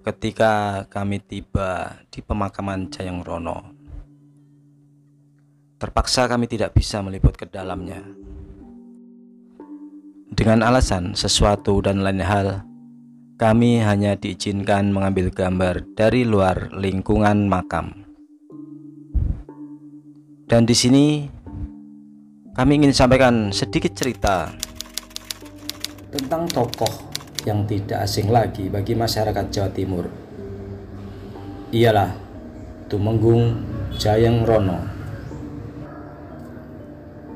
Ketika kami tiba di pemakaman Jayeng Rono, terpaksa kami tidak bisa meliput ke dalamnya. Dengan alasan sesuatu dan lain hal, kami hanya diizinkan mengambil gambar dari luar lingkungan makam. Dan di sini kami ingin sampaikan sedikit cerita tentang tokoh yang tidak asing lagi bagi masyarakat Jawa Timur. Ialah Tumenggung Jayeng Rono.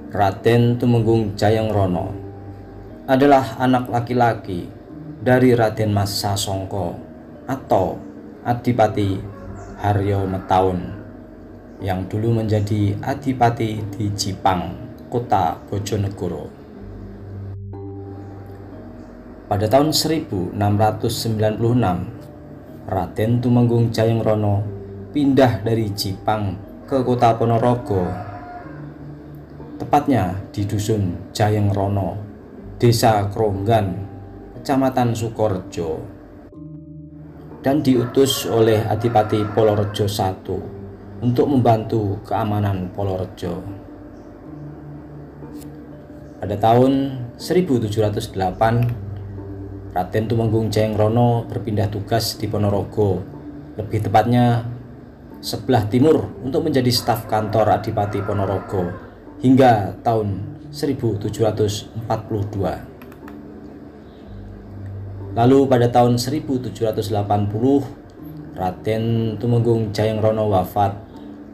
Raden Tumenggung Jayeng Rono adalah anak laki-laki dari Raden Mas Sasongko atau Adipati Haryo Metaun yang dulu menjadi adipati di Jipang, kota Bojonegoro. Pada tahun 1696, Raden Tumenggung Jayeng Rono pindah dari Jipang ke kota Ponorogo, tepatnya di dusun Jayeng Rono, desa Kronggan, kecamatan Sukorejo, dan diutus oleh Adipati Polorejo I untuk membantu keamanan Polorejo. Pada tahun 1708, Raden Tumenggung Jayeng Rono berpindah tugas di Ponorogo, lebih tepatnya sebelah timur, untuk menjadi staf kantor Adipati Ponorogo hingga tahun 1742. Lalu pada tahun 1780, Raden Tumenggung Jayeng Rono wafat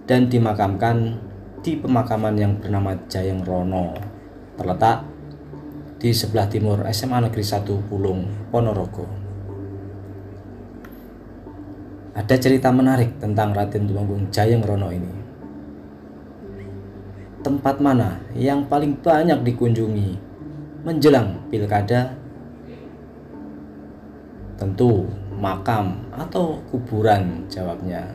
dan dimakamkan di pemakaman yang bernama Jayeng Rono, terletak di sebelah timur SMA Negeri 1 Pulung, Ponorogo. Ada cerita menarik tentang Raden Tumenggung Jayeng Rono ini. Tempat mana yang paling banyak dikunjungi menjelang pilkada? Tentu makam atau kuburan, jawabnya.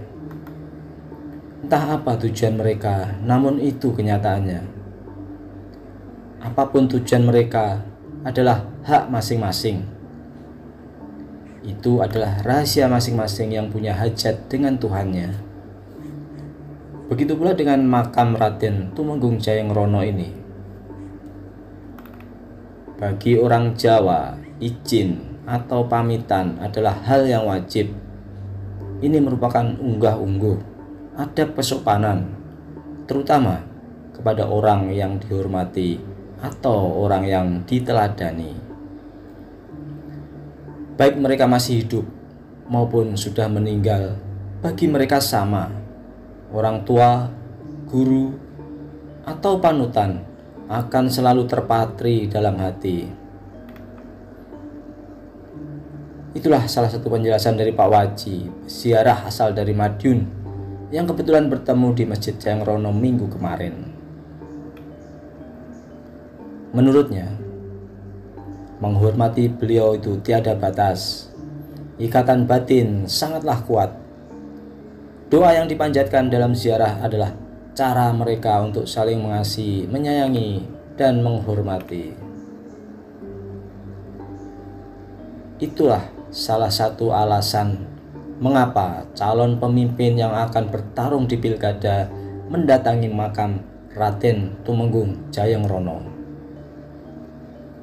Entah apa tujuan mereka, namun itu kenyataannya. Apapun tujuan mereka adalah hak masing-masing. Itu adalah rahasia masing-masing yang punya hajat dengan Tuhannya. Begitu pula dengan makam Raden Tumenggung Jayeng Rono ini. Bagi orang Jawa, izin atau pamitan adalah hal yang wajib. Ini merupakan unggah-ungguh adab kesopanan, terutama kepada orang yang dihormati atau orang yang diteladani. Baik mereka masih hidup maupun sudah meninggal, bagi mereka sama. Orang tua, guru, atau panutan akan selalu terpatri dalam hati. Itulah salah satu penjelasan dari Pak Waji, ziarah asal dari Madiun, yang kebetulan bertemu di Masjid Jayeng Rono minggu kemarin. Menurutnya, menghormati beliau itu tiada batas. Ikatan batin sangatlah kuat. Doa yang dipanjatkan dalam ziarah adalah cara mereka untuk saling mengasihi, menyayangi, dan menghormati. Itulah salah satu alasan mengapa calon pemimpin yang akan bertarung di pilkada mendatangi makam Raden Tumenggung Jayeng Rono.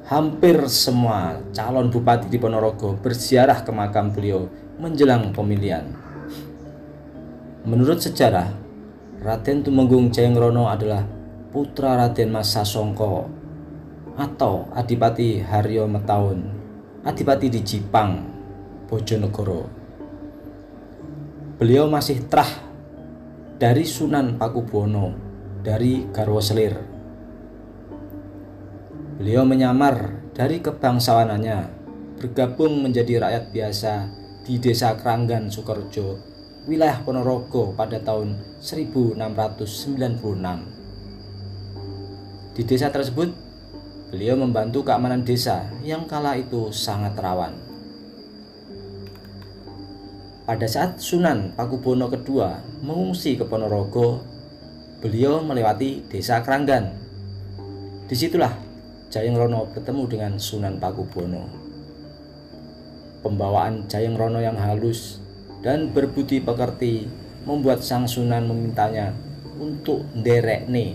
Hampir semua calon bupati di Ponorogo berziarah ke makam beliau menjelang pemilihan. Menurut sejarah, Raden Tumenggung Jayeng Rono adalah putra Raden Mas Sasongko atau Adipati Haryo Metaun, adipati di Jipang, Bojonegoro. Beliau masih trah dari Sunan Pakubuwono dari Garwo Selir. Beliau menyamar dari kebangsawanannya, bergabung menjadi rakyat biasa di desa Kranggan, Sukorejo, wilayah Ponorogo pada tahun 1696. Di desa tersebut, beliau membantu keamanan desa yang kala itu sangat rawan. Pada saat Sunan Pakubuwono II mengungsi ke Ponorogo, beliau melewati desa Kranggan. Disitulah Jayeng Rono bertemu dengan Sunan Pakubuwono. Pembawaan Jayeng Rono yang halus dan berbudi pekerti membuat Sang Sunan memintanya untuk nderekne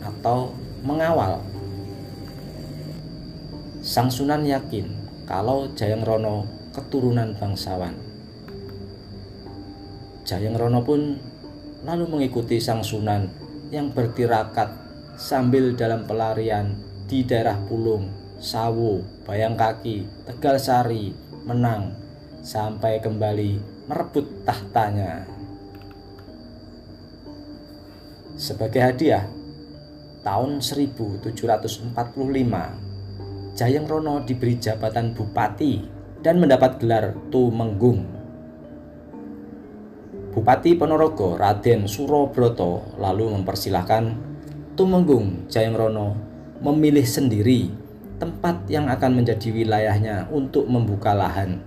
atau mengawal. Sang Sunan yakin kalau Jayeng Rono keturunan bangsawan. Jayeng Rono pun lalu mengikuti Sang Sunan yang bertirakat sambil dalam pelarian di daerah Pulung, Sawo, Bayangkaki, Tegalsari, Menang, sampai kembali merebut tahtanya. Sebagai hadiah, tahun 1745, Jayeng Rono diberi jabatan bupati dan mendapat gelar Tumenggung. Bupati Ponorogo Raden Surobroto lalu mempersilahkan Tumenggung Jayeng Rono memilih sendiri tempat yang akan menjadi wilayahnya untuk membuka lahan.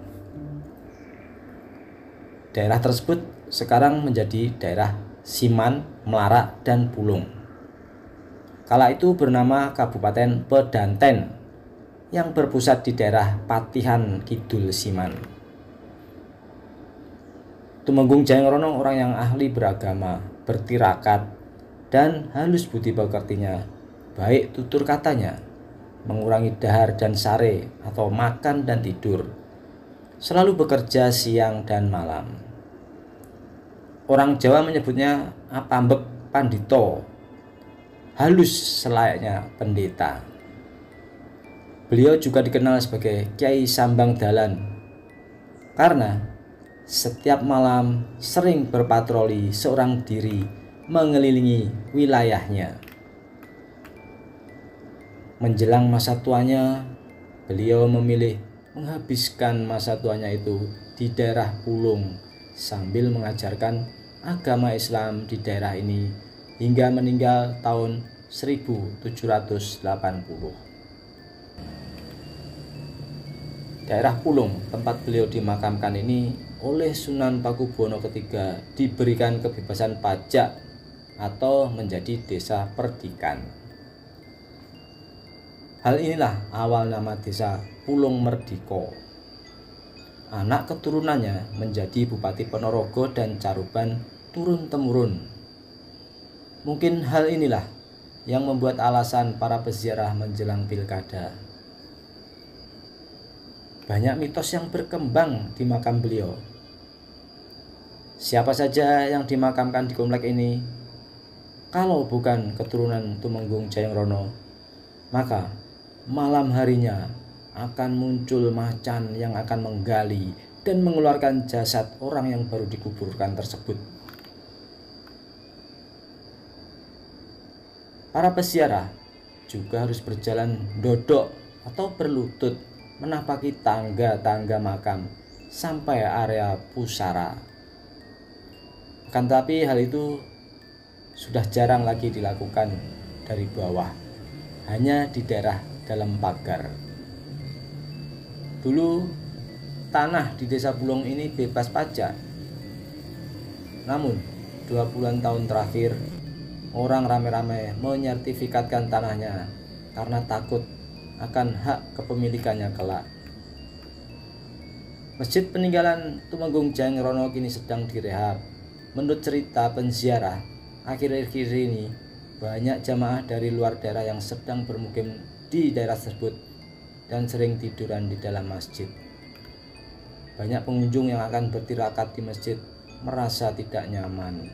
Daerah tersebut sekarang menjadi daerah Siman, Melarak, dan Pulung. Kala itu bernama Kabupaten Pedanten yang berpusat di daerah Patihan Kidul Siman. Tumenggung Jayeng Rono orang yang ahli beragama, bertirakat, dan halus budi pekertinya, baik tutur katanya, mengurangi dahar dan sare atau makan dan tidur, selalu bekerja siang dan malam. Orang Jawa menyebutnya apambek pandito, halus selayaknya pendeta. Beliau juga dikenal sebagai Kyai Sambang Dalan karena setiap malam sering berpatroli seorang diri mengelilingi wilayahnya. Menjelang masa tuanya, beliau memilih menghabiskan masa tuanya itu di daerah Pulung sambil mengajarkan agama Islam di daerah ini hingga meninggal tahun 1780. Daerah Pulung tempat beliau dimakamkan ini oleh Sunan Pakubuwono III diberikan kebebasan pajak atau menjadi desa perdikan. Hal inilah awal nama desa Pulung Merdiko. Anak keturunannya menjadi Bupati Ponorogo dan Caruban turun-temurun. Mungkin hal inilah yang membuat alasan para peziarah menjelang pilkada. Banyak mitos yang berkembang di makam beliau. Siapa saja yang dimakamkan di komplek ini, kalau bukan keturunan Tumenggung Jayeng Rono, maka malam harinya akan muncul macan yang akan menggali dan mengeluarkan jasad orang yang baru dikuburkan tersebut. Para peziarah juga harus berjalan dodok atau berlutut menapaki tangga-tangga makam sampai area pusara. Akan tetapi hal itu sudah jarang lagi dilakukan dari bawah, hanya di daerah dalam pagar. Dulu tanah di desa Pulung ini bebas pajak. Namun 20-an tahun terakhir orang ramai-ramai menyertifikatkan tanahnya karena takut akan hak kepemilikannya kelak. Masjid peninggalan Tumenggung Jayeng Rono kini sedang direhab. Menurut cerita penziarah, akhir-akhir ini banyak jamaah dari luar daerah yang sedang bermukim di daerah tersebut dan sering tiduran di dalam masjid. Banyak pengunjung yang akan bertirakat di masjid merasa tidak nyaman.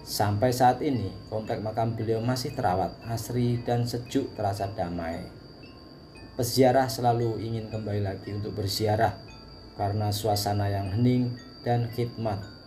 Sampai saat ini, komplek makam beliau masih terawat, asri dan sejuk, terasa damai. Peziarah selalu ingin kembali lagi untuk berziarah karena suasana yang hening dan khidmat